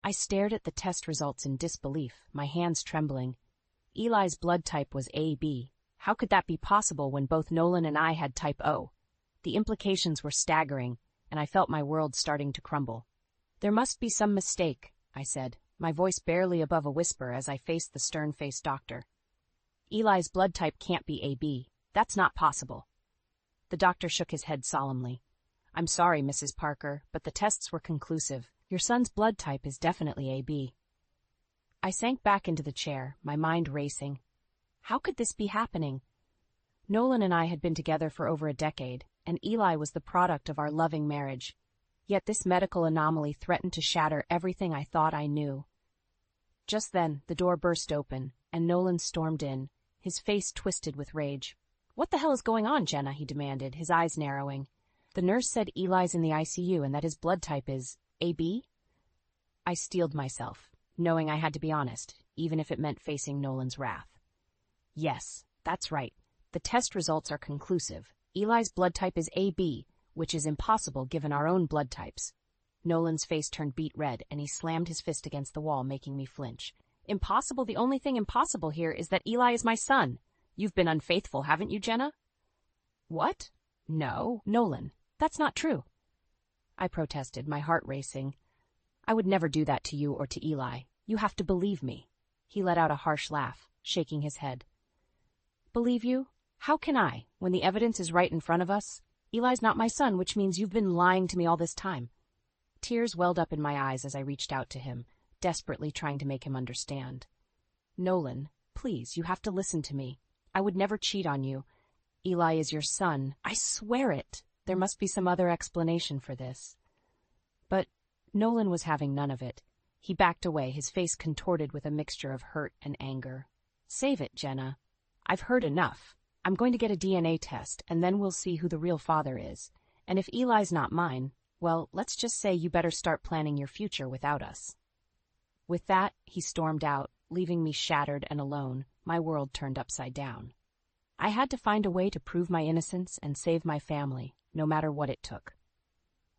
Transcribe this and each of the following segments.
I stared at the test results in disbelief, my hands trembling. Eli's blood type was AB. How could that be possible when both Nolan and I had type O? The implications were staggering, and I felt my world starting to crumble. "There must be some mistake," I said, my voice barely above a whisper as I faced the stern-faced doctor. "Eli's blood type can't be AB. That's not possible." The doctor shook his head solemnly. "I'm sorry, Mrs. Parker, but the tests were conclusive. Your son's blood type is definitely AB." I sank back into the chair, my mind racing. How could this be happening? Nolan and I had been together for over a decade, and Eli was the product of our loving marriage. Yet this medical anomaly threatened to shatter everything I thought I knew. Just then, the door burst open, and Nolan stormed in, his face twisted with rage. "What the hell is going on, Jenna?" he demanded, his eyes narrowing. "The nurse said Eli's in the ICU and that his blood type is AB?" I steeled myself, knowing I had to be honest, even if it meant facing Nolan's wrath. "Yes, that's right. The test results are conclusive. Eli's blood type is AB, which is impossible given our own blood types." Nolan's face turned beet red, and he slammed his fist against the wall, making me flinch. "Impossible? The only thing impossible here is that Eli is my son. You've been unfaithful, haven't you, Jenna?" "What? No, Nolan, that's not true." I protested, my heart racing. "I would never do that to you or to Eli. You have to believe me." He let out a harsh laugh, shaking his head. "Believe you? How can I, when the evidence is right in front of us? Eli's not my son, which means you've been lying to me all this time." Tears welled up in my eyes as I reached out to him, desperately trying to make him understand. "Nolan, please, you have to listen to me. I would never cheat on you. Eli is your son. I swear it. There must be some other explanation for this." But Nolan was having none of it. He backed away, his face contorted with a mixture of hurt and anger. "Save it, Jenna. I've heard enough. I'm going to get a DNA test, and then we'll see who the real father is. And if Eli's not mine, well, let's just say you better start planning your future without us." With that, he stormed out, leaving me shattered and alone, my world turned upside down. I had to find a way to prove my innocence and save my family, no matter what it took.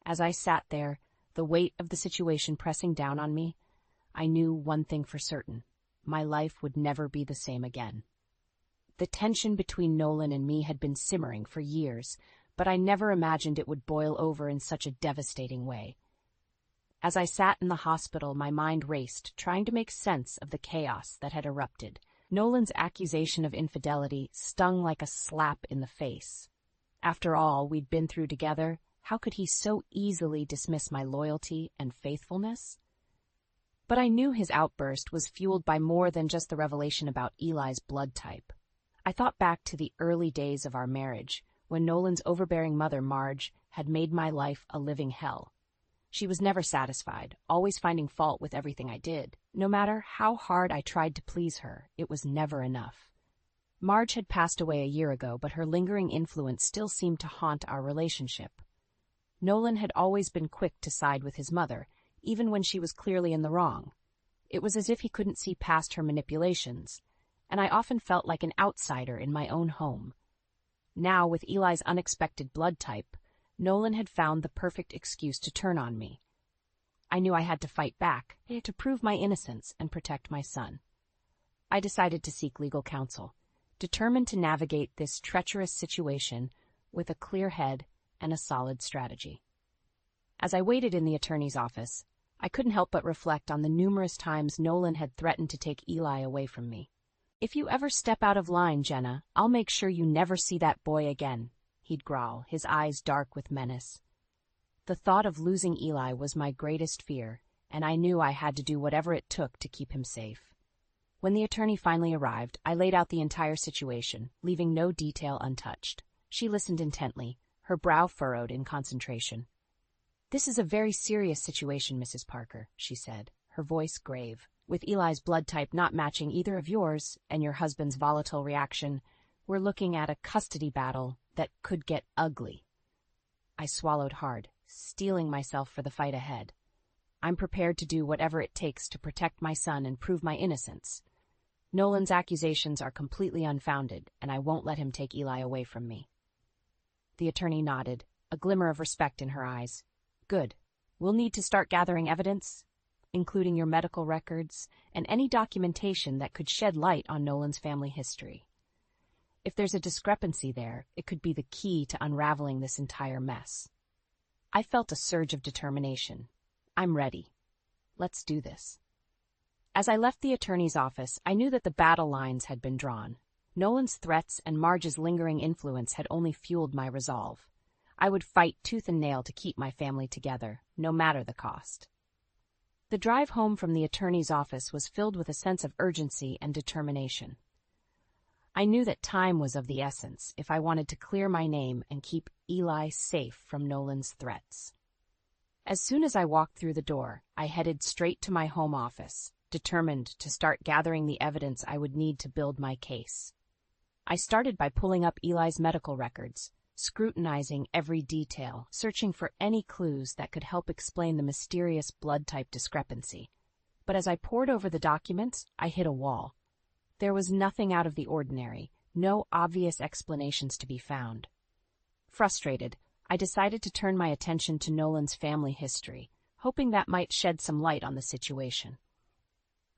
As I sat there, the weight of the situation pressing down on me, I knew one thing for certain: my life would never be the same again. The tension between Nolan and me had been simmering for years, but I never imagined it would boil over in such a devastating way. As I sat in the hospital, my mind raced, trying to make sense of the chaos that had erupted. Nolan's accusation of infidelity stung like a slap in the face. After all we'd been through together, how could he so easily dismiss my loyalty and faithfulness? But I knew his outburst was fueled by more than just the revelation about Eli's blood type. I thought back to the early days of our marriage, when Nolan's overbearing mother, Marge, had made my life a living hell. She was never satisfied, always finding fault with everything I did. No matter how hard I tried to please her, it was never enough. Marge had passed away a year ago, but her lingering influence still seemed to haunt our relationship. Nolan had always been quick to side with his mother, even when she was clearly in the wrong. It was as if he couldn't see past her manipulations, and I often felt like an outsider in my own home. Now, with Eli's unexpected blood type, Nolan had found the perfect excuse to turn on me. I knew I had to fight back, to prove my innocence and protect my son. I decided to seek legal counsel, determined to navigate this treacherous situation with a clear head and a solid strategy. As I waited in the attorney's office, I couldn't help but reflect on the numerous times Nolan had threatened to take Eli away from me. "If you ever step out of line, Jenna, I'll make sure you never see that boy again," he'd growl, his eyes dark with menace. The thought of losing Eli was my greatest fear, and I knew I had to do whatever it took to keep him safe. When the attorney finally arrived, I laid out the entire situation, leaving no detail untouched. She listened intently, her brow furrowed in concentration. "This is a very serious situation, Mrs. Parker," she said, her voice grave. "With Eli's blood type not matching either of yours and your husband's volatile reaction, we're looking at a custody battle that could get ugly." I swallowed hard, steeling myself for the fight ahead. I'm prepared to do whatever it takes to protect my son and prove my innocence. Nolan's accusations are completely unfounded, and I won't let him take Eli away from me. The attorney nodded, a glimmer of respect in her eyes. "Good. We'll need to start gathering evidence." including your medical records and any documentation that could shed light on Nolan's family history. If there's a discrepancy there, it could be the key to unraveling this entire mess. I felt a surge of determination. I'm ready. Let's do this. As I left the attorney's office, I knew that the battle lines had been drawn. Nolan's threats and Marge's lingering influence had only fueled my resolve. I would fight tooth and nail to keep my family together, no matter the cost. The drive home from the attorney's office was filled with a sense of urgency and determination. I knew that time was of the essence if I wanted to clear my name and keep Eli safe from Nolan's threats. As soon as I walked through the door, I headed straight to my home office, determined to start gathering the evidence I would need to build my case. I started by pulling up Eli's medical records, scrutinizing every detail, searching for any clues that could help explain the mysterious blood type discrepancy. But as I pored over the documents, I hit a wall. There was nothing out of the ordinary, no obvious explanations to be found. Frustrated, I decided to turn my attention to Nolan's family history, hoping that might shed some light on the situation.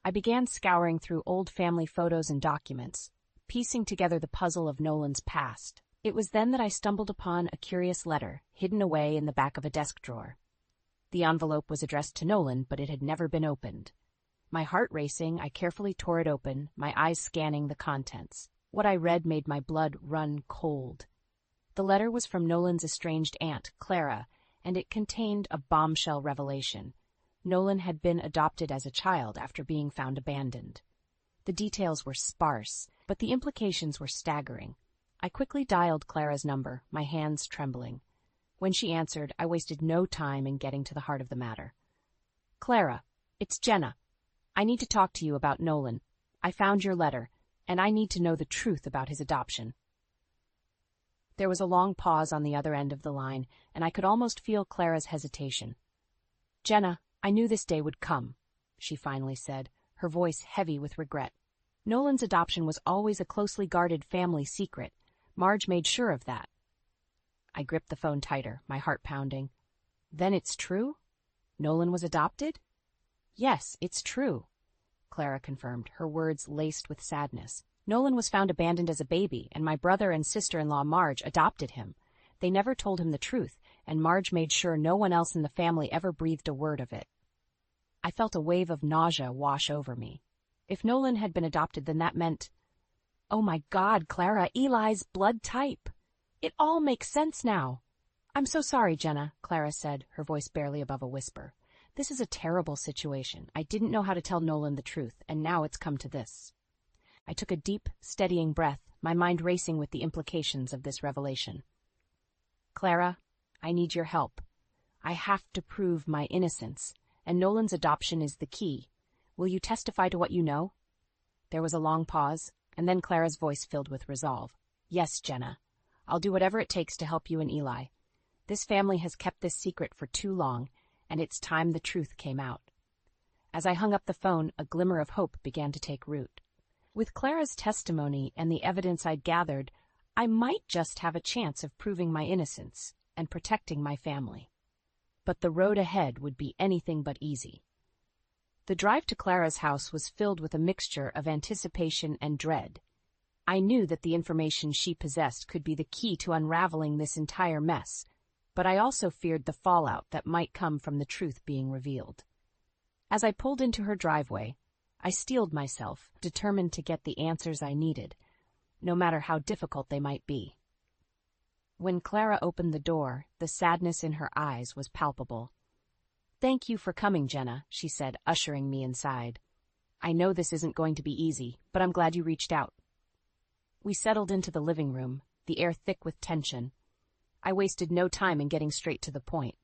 I began scouring through old family photos and documents, piecing together the puzzle of Nolan's past. It was then that I stumbled upon a curious letter, hidden away in the back of a desk drawer. The envelope was addressed to Nolan, but it had never been opened. My heart racing, I carefully tore it open, my eyes scanning the contents. What I read made my blood run cold. The letter was from Nolan's estranged aunt, Clara, and it contained a bombshell revelation. Nolan had been adopted as a child after being found abandoned. The details were sparse, but the implications were staggering. I quickly dialed Clara's number, my hands trembling. When she answered, I wasted no time in getting to the heart of the matter. "Clara, it's Jenna. I need to talk to you about Nolan. I found your letter, and I need to know the truth about his adoption." There was a long pause on the other end of the line, and I could almost feel Clara's hesitation. "Jenna, I knew this day would come," she finally said, her voice heavy with regret. "Nolan's adoption was always a closely guarded family secret. Marge made sure of that." I gripped the phone tighter, my heart pounding. "Then it's true? Nolan was adopted?" "Yes, it's true," Clara confirmed, her words laced with sadness. "Nolan was found abandoned as a baby, and my brother and sister-in-law Marge adopted him. They never told him the truth, and Marge made sure no one else in the family ever breathed a word of it." I felt a wave of nausea wash over me. If Nolan had been adopted, then that meant... Oh my God, Clara, Eli's blood type. It all makes sense now. "I'm so sorry, Jenna," Clara said, her voice barely above a whisper. "This is a terrible situation. I didn't know how to tell Nolan the truth, and now it's come to this." I took a deep, steadying breath, my mind racing with the implications of this revelation. "Clara, I need your help. I have to prove my innocence, and Nolan's adoption is the key. Will you testify to what you know?" There was a long pause, and then Clara's voice filled with resolve. "Yes, Jenna. I'll do whatever it takes to help you and Eli. This family has kept this secret for too long, and it's time the truth came out." As I hung up the phone, a glimmer of hope began to take root. With Clara's testimony and the evidence I'd gathered, I might just have a chance of proving my innocence and protecting my family. But the road ahead would be anything but easy. The drive to Clara's house was filled with a mixture of anticipation and dread. I knew that the information she possessed could be the key to unraveling this entire mess, but I also feared the fallout that might come from the truth being revealed. As I pulled into her driveway, I steeled myself, determined to get the answers I needed, no matter how difficult they might be. When Clara opened the door, the sadness in her eyes was palpable. "Thank you for coming, Jenna," she said, ushering me inside. "I know this isn't going to be easy, but I'm glad you reached out." We settled into the living room, the air thick with tension. I wasted no time in getting straight to the point.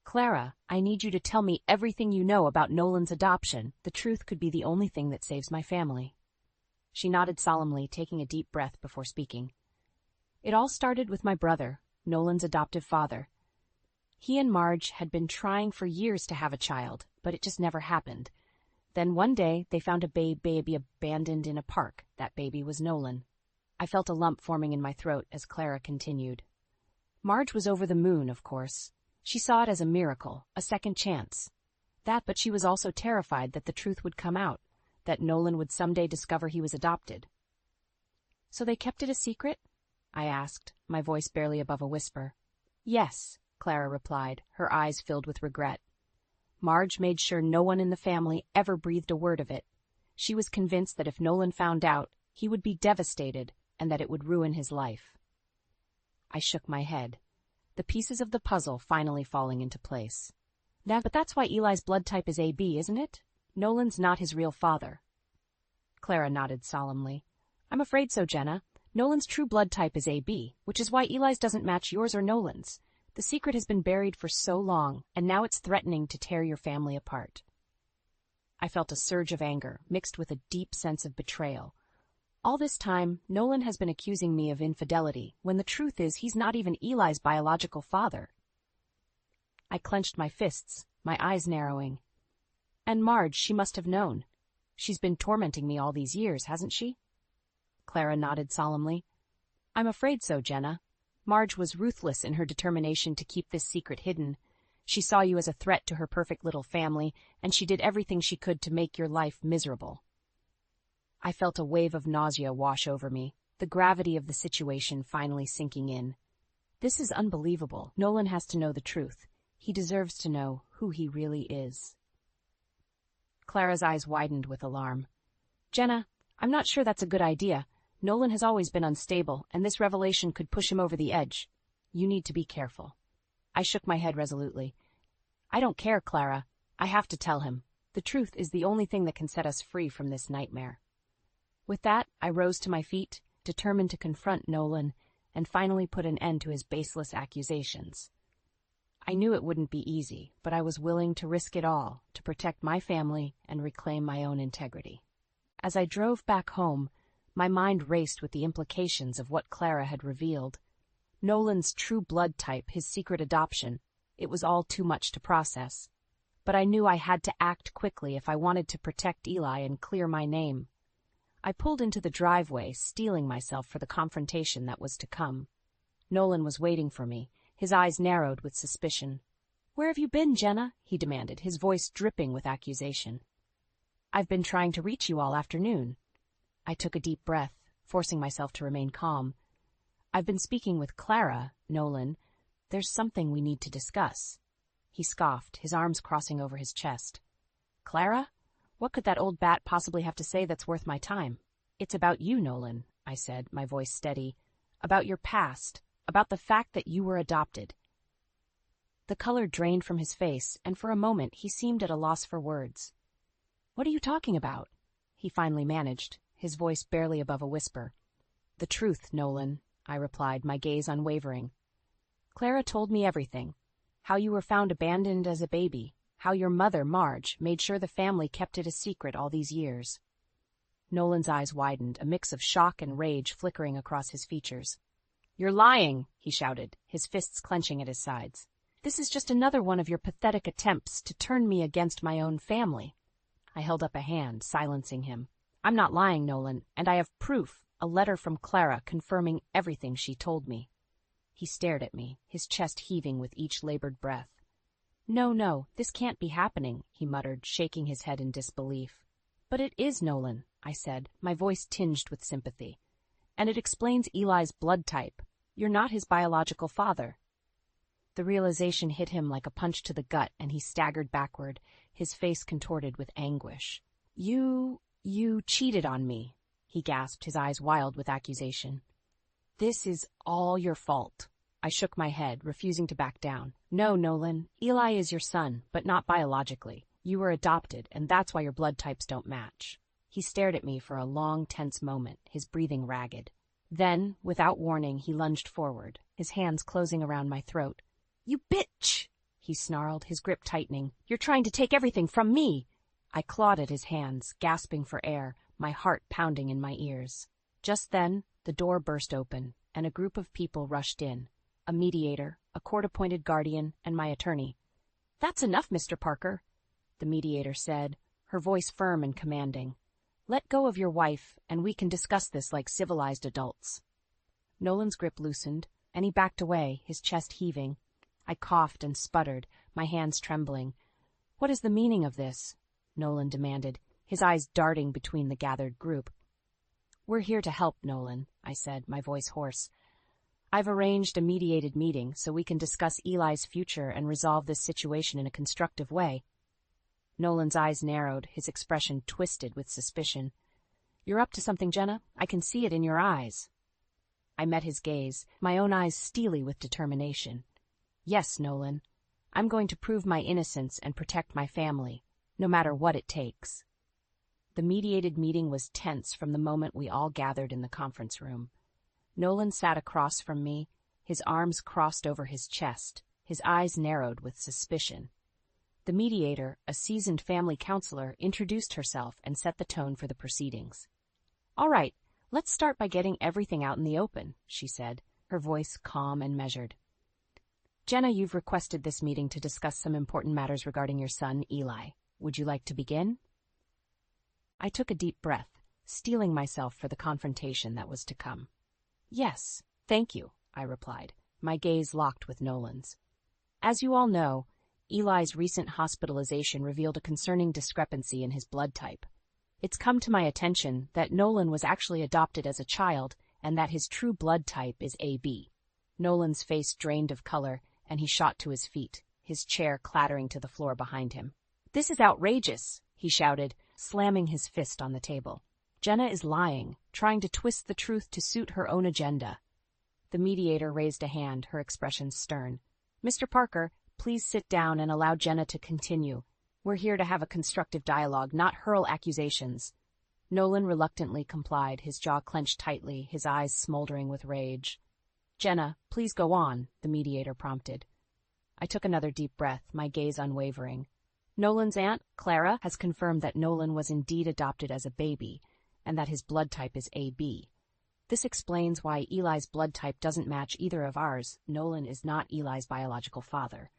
"Clara, I need you to tell me everything you know about Nolan's adoption. The truth could be the only thing that saves my family." She nodded solemnly, taking a deep breath before speaking. "It all started with my brother, Nolan's adoptive father. He and Marge had been trying for years to have a child, but it just never happened. Then one day, they found a baby abandoned in a park. That baby was Nolan." I felt a lump forming in my throat as Clara continued. "Marge was over the moon, of course. She saw it as a miracle, a second chance. That, but she was also terrified that the truth would come out, that Nolan would someday discover he was adopted. So they kept it a secret? I asked, my voice barely above a whisper. Yes, Clara replied, her eyes filled with regret. Marge made sure no one in the family ever breathed a word of it. She was convinced that if Nolan found out, he would be devastated and that it would ruin his life. I shook my head, the pieces of the puzzle finally falling into place. But that's why Eli's blood type is AB, isn't it? Nolan's not his real father. Clara nodded solemnly. I'm afraid so, Jenna. Nolan's true blood type is AB, which is why Eli's doesn't match yours or Nolan's. The secret has been buried for so long, and now it's threatening to tear your family apart. I felt a surge of anger, mixed with a deep sense of betrayal. All this time, Nolan has been accusing me of infidelity, when the truth is he's not even Eli's biological father. I clenched my fists, my eyes narrowing. And Marge, she must have known. She's been tormenting me all these years, hasn't she? Clara nodded solemnly. I'm afraid so, Jenna. Marge was ruthless in her determination to keep this secret hidden. She saw you as a threat to her perfect little family, and she did everything she could to make your life miserable. I felt a wave of nausea wash over me, the gravity of the situation finally sinking in. This is unbelievable. Nolan has to know the truth. He deserves to know who he really is. Clara's eyes widened with alarm. Jenna, I'm not sure that's a good idea. Nolan has always been unstable, and this revelation could push him over the edge. You need to be careful. I shook my head resolutely. I don't care, Clara. I have to tell him. The truth is the only thing that can set us free from this nightmare. With that, I rose to my feet, determined to confront Nolan, and finally put an end to his baseless accusations. I knew it wouldn't be easy, but I was willing to risk it all to protect my family and reclaim my own integrity. As I drove back home, my mind raced with the implications of what Clara had revealed. Nolan's true blood type, his secret adoption, it was all too much to process. But I knew I had to act quickly if I wanted to protect Eli and clear my name. I pulled into the driveway, steeling myself for the confrontation that was to come. Nolan was waiting for me, his eyes narrowed with suspicion. Where have you been, Jenna? He demanded, his voice dripping with accusation. I've been trying to reach you all afternoon. I took a deep breath, forcing myself to remain calm. I've been speaking with Clara, Nolan. There's something we need to discuss. He scoffed, his arms crossing over his chest. Clara? What could that old bat possibly have to say that's worth my time? It's about you, Nolan, I said, my voice steady. About your past, about the fact that you were adopted. The color drained from his face, and for a moment he seemed at a loss for words. What are you talking about? He finally managed, his voice barely above a whisper. The truth, Nolan, I replied, my gaze unwavering. Clara told me everything. How you were found abandoned as a baby. How your mother, Marge, made sure the family kept it a secret all these years. Nolan's eyes widened, a mix of shock and rage flickering across his features. You're lying, he shouted, his fists clenching at his sides. This is just another one of your pathetic attempts to turn me against my own family. I held up a hand, silencing him. I'm not lying, Nolan, and I have proof, a letter from Clara confirming everything she told me. He stared at me, his chest heaving with each labored breath. No, this can't be happening, he muttered, shaking his head in disbelief. But it is, Nolan, I said, my voice tinged with sympathy. And it explains Eli's blood type. You're not his biological father. The realization hit him like a punch to the gut, and he staggered backward, his face contorted with anguish. You cheated on me, he gasped, his eyes wild with accusation. This is all your fault. I shook my head, refusing to back down. No, Nolan, Eli is your son, but not biologically. You were adopted, and that's why your blood types don't match. He stared at me for a long, tense moment, his breathing ragged. Then, without warning, he lunged forward, his hands closing around my throat. You bitch! He snarled, his grip tightening. You're trying to take everything from me! I clawed at his hands, gasping for air, my heart pounding in my ears. Just then, the door burst open, and a group of people rushed in. A mediator, a court-appointed guardian, and my attorney. That's enough, Mr. Parker, the mediator said, her voice firm and commanding. Let go of your wife, and we can discuss this like civilized adults. Nolan's grip loosened, and he backed away, his chest heaving. I coughed and sputtered, my hands trembling. What is the meaning of this? Nolan demanded, his eyes darting between the gathered group. We're here to help, Nolan, I said, my voice hoarse. I've arranged a mediated meeting so we can discuss Eli's future and resolve this situation in a constructive way. Nolan's eyes narrowed, his expression twisted with suspicion. You're up to something, Jenna. I can see it in your eyes. I met his gaze, my own eyes steely with determination. Yes, Nolan. I'm going to prove my innocence and protect my family, no matter what it takes. The mediated meeting was tense from the moment we all gathered in the conference room. Nolan sat across from me, his arms crossed over his chest, his eyes narrowed with suspicion. The mediator, a seasoned family counselor, introduced herself and set the tone for the proceedings. All right, let's start by getting everything out in the open, she said, her voice calm and measured. Jenna, you've requested this meeting to discuss some important matters regarding your son, Eli. Would you like to begin? I took a deep breath, steeling myself for the confrontation that was to come. Yes, thank you, I replied, my gaze locked with Nolan's. As you all know, Eli's recent hospitalization revealed a concerning discrepancy in his blood type. It's come to my attention that Nolan was actually adopted as a child and that his true blood type is AB. Nolan's face drained of color, and he shot to his feet, his chair clattering to the floor behind him. This is outrageous, he shouted, slamming his fist on the table. Jenna is lying, trying to twist the truth to suit her own agenda. The mediator raised a hand, her expression stern. Mr. Parker, please sit down and allow Jenna to continue. We're here to have a constructive dialogue, not hurl accusations. Nolan reluctantly complied, his jaw clenched tightly, his eyes smoldering with rage. Jenna, please go on, the mediator prompted. I took another deep breath, my gaze unwavering. Nolan's aunt, Clara, has confirmed that Nolan was indeed adopted as a baby, and that his blood type is AB. This explains why Eli's blood type doesn't match either of ours. Nolan is not Eli's biological father.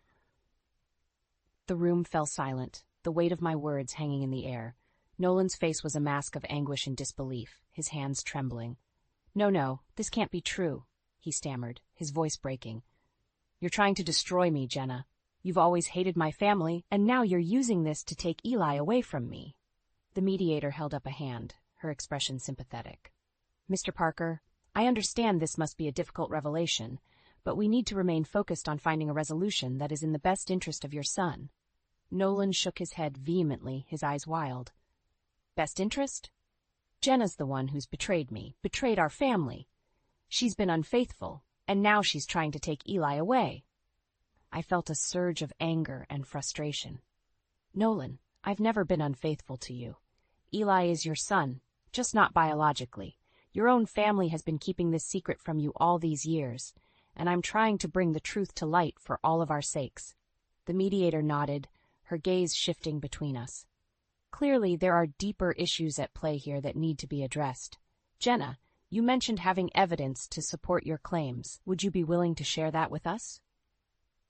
The room fell silent, the weight of my words hanging in the air. Nolan's face was a mask of anguish and disbelief, his hands trembling. No, this can't be true, he stammered, his voice breaking. You're trying to destroy me, Jenna. You've always hated my family, and now you're using this to take Eli away from me. The mediator held up a hand, her expression sympathetic. Mr. Parker, I understand this must be a difficult revelation, but we need to remain focused on finding a resolution that is in the best interest of your son. Nolan shook his head vehemently, his eyes wild. Best interest? Jenna's the one who's betrayed me, betrayed our family. She's been unfaithful, and now she's trying to take Eli away. I felt a surge of anger and frustration. Nolan, I've never been unfaithful to you. Eli is your son, just not biologically. Your own family has been keeping this secret from you all these years, and I'm trying to bring the truth to light for all of our sakes. The mediator nodded, her gaze shifting between us. Clearly, there are deeper issues at play here that need to be addressed. Jenna, you mentioned having evidence to support your claims. Would you be willing to share that with us?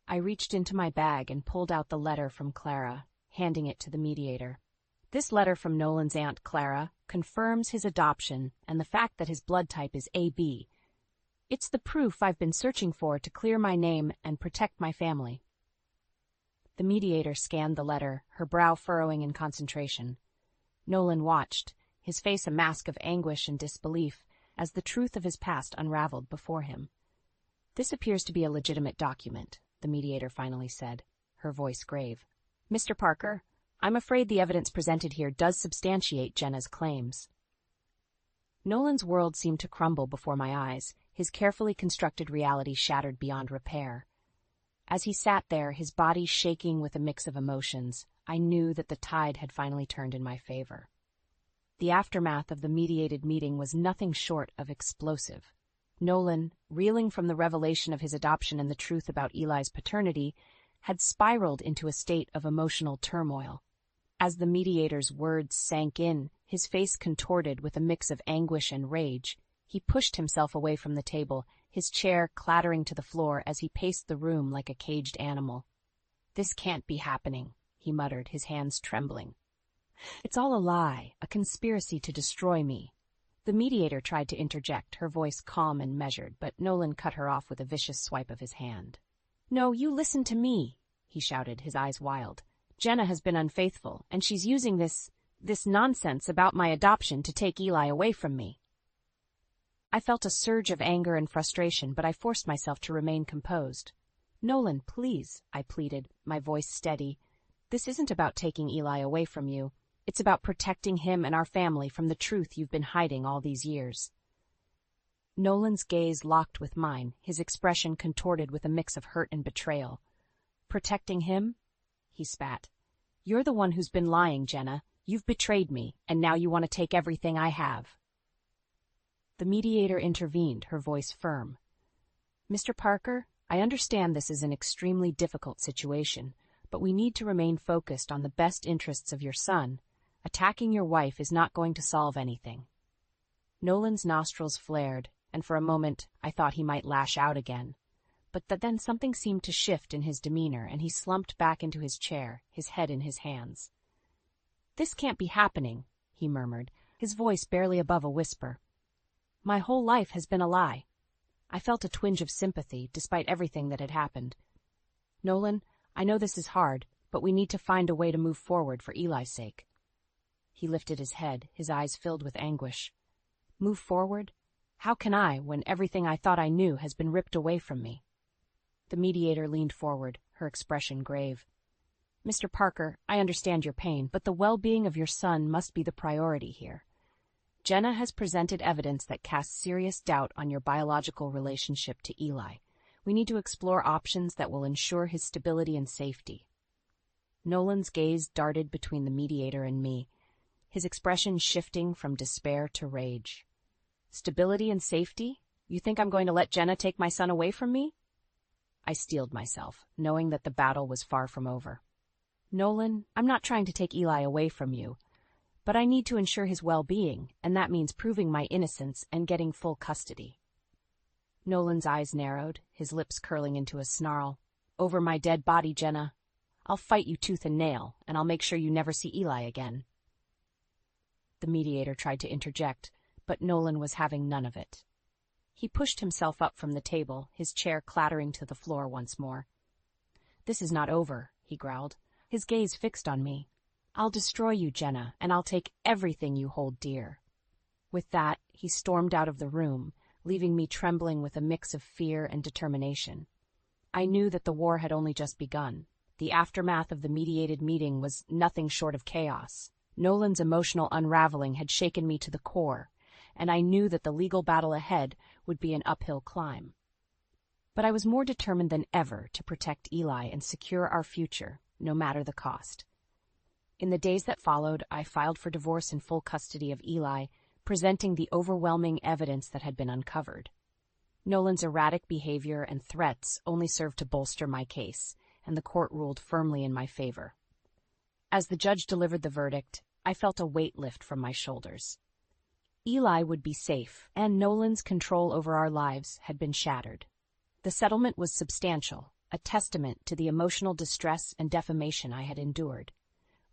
I reached into my bag and pulled out the letter from Clara, handing it to the mediator. This letter from Nolan's aunt, Clara, confirms his adoption and the fact that his blood type is AB. It's the proof I've been searching for to clear my name and protect my family. The mediator scanned the letter, her brow furrowing in concentration. Nolan watched, his face a mask of anguish and disbelief, as the truth of his past unraveled before him. This appears to be a legitimate document, the mediator finally said, her voice grave. Mr. Parker, I'm afraid the evidence presented here does substantiate Jenna's claims. Nolan's world seemed to crumble before my eyes, his carefully constructed reality shattered beyond repair. As he sat there, his body shaking with a mix of emotions, I knew that the tide had finally turned in my favor. The aftermath of the mediated meeting was nothing short of explosive. Nolan, reeling from the revelation of his adoption and the truth about Eli's paternity, had spiraled into a state of emotional turmoil. As the mediator's words sank in, his face contorted with a mix of anguish and rage. He pushed himself away from the table, his chair clattering to the floor as he paced the room like a caged animal. This can't be happening, he muttered, his hands trembling. It's all a lie, a conspiracy to destroy me. The mediator tried to interject, her voice calm and measured, but Nolan cut her off with a vicious swipe of his hand. No, you listen to me, he shouted, his eyes wild. Jenna has been unfaithful, and she's using this nonsense about my adoption to take Eli away from me. I felt a surge of anger and frustration, but I forced myself to remain composed. Nolan, please, I pleaded, my voice steady. This isn't about taking Eli away from you. It's about protecting him and our family from the truth you've been hiding all these years. Nolan's gaze locked with mine, his expression contorted with a mix of hurt and betrayal. Protecting him? He spat. You're the one who's been lying, Jenna. You've betrayed me, and now you want to take everything I have. The mediator intervened, her voice firm. Mr. Parker, I understand this is an extremely difficult situation, but we need to remain focused on the best interests of your son. Attacking your wife is not going to solve anything. Nolan's nostrils flared, and for a moment I thought he might lash out again. But then something seemed to shift in his demeanor, and he slumped back into his chair, his head in his hands. This can't be happening, he murmured, his voice barely above a whisper. My whole life has been a lie. I felt a twinge of sympathy, despite everything that had happened. Nolan, I know this is hard, but we need to find a way to move forward for Eli's sake. He lifted his head, his eyes filled with anguish. Move forward? How can I, when everything I thought I knew has been ripped away from me? The mediator leaned forward, her expression grave. Mr. Parker, I understand your pain, but the well-being of your son must be the priority here. Jenna has presented evidence that casts serious doubt on your biological relationship to Eli. We need to explore options that will ensure his stability and safety. Nolan's gaze darted between the mediator and me, his expression shifting from despair to rage. Stability and safety? You think I'm going to let Jenna take my son away from me? I steeled myself, knowing that the battle was far from over. Nolan, I'm not trying to take Eli away from you, but I need to ensure his well-being, and that means proving my innocence and getting full custody. Nolan's eyes narrowed, his lips curling into a snarl. Over my dead body, Jenna. I'll fight you tooth and nail, and I'll make sure you never see Eli again. The mediator tried to interject, but Nolan was having none of it. He pushed himself up from the table, his chair clattering to the floor once more. This is not over, he growled, his gaze fixed on me. I'll destroy you, Jenna, and I'll take everything you hold dear. With that, he stormed out of the room, leaving me trembling with a mix of fear and determination. I knew that the war had only just begun. The aftermath of the mediated meeting was nothing short of chaos. Nolan's emotional unraveling had shaken me to the core, and I knew that the legal battle ahead would be an uphill climb. But I was more determined than ever to protect Eli and secure our future, no matter the cost. In the days that followed, I filed for divorce in full custody of Eli, presenting the overwhelming evidence that had been uncovered. Nolan's erratic behavior and threats only served to bolster my case, and the court ruled firmly in my favor. As the judge delivered the verdict, I felt a weight lift from my shoulders. Eli would be safe, and Nolan's control over our lives had been shattered. The settlement was substantial, a testament to the emotional distress and defamation I had endured.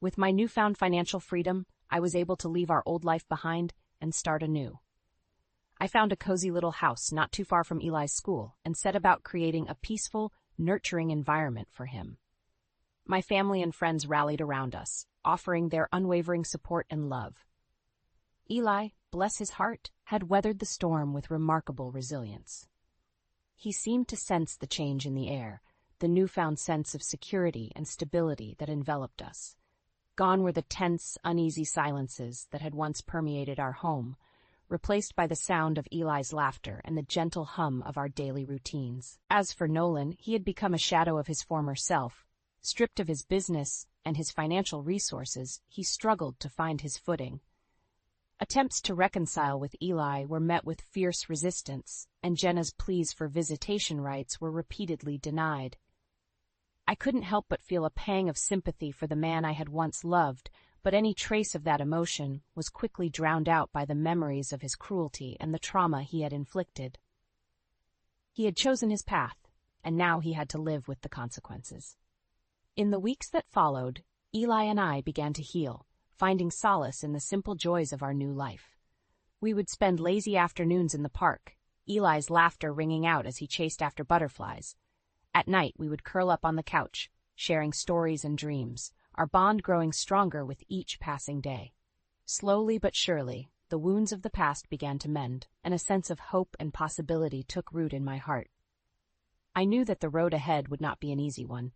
With my newfound financial freedom, I was able to leave our old life behind and start anew. I found a cozy little house not too far from Eli's school and set about creating a peaceful, nurturing environment for him. My family and friends rallied around us, offering their unwavering support and love. Eli, bless his heart, had weathered the storm with remarkable resilience. He seemed to sense the change in the air, the newfound sense of security and stability that enveloped us. Gone were the tense, uneasy silences that had once permeated our home, replaced by the sound of Eli's laughter and the gentle hum of our daily routines. As for Nolan, he had become a shadow of his former self. Stripped of his business and his financial resources, he struggled to find his footing. Attempts to reconcile with Eli were met with fierce resistance, and Jenna's pleas for visitation rights were repeatedly denied. I couldn't help but feel a pang of sympathy for the man I had once loved, but any trace of that emotion was quickly drowned out by the memories of his cruelty and the trauma he had inflicted. He had chosen his path, and now he had to live with the consequences. In the weeks that followed, Eli and I began to heal, finding solace in the simple joys of our new life. We would spend lazy afternoons in the park, Eli's laughter ringing out as he chased after butterflies. At night, we would curl up on the couch, sharing stories and dreams, our bond growing stronger with each passing day. Slowly but surely, the wounds of the past began to mend, and a sense of hope and possibility took root in my heart. I knew that the road ahead would not be an easy one,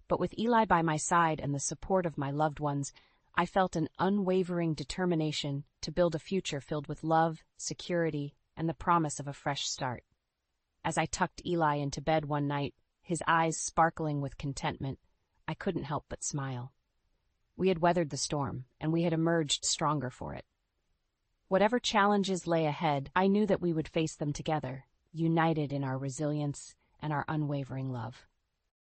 but with Eli by my side and the support of my loved ones, I felt an unwavering determination to build a future filled with love, security, and the promise of a fresh start. As I tucked Eli into bed one night, his eyes sparkling with contentment, I couldn't help but smile. We had weathered the storm, and we had emerged stronger for it. Whatever challenges lay ahead, I knew that we would face them together, united in our resilience and our unwavering love.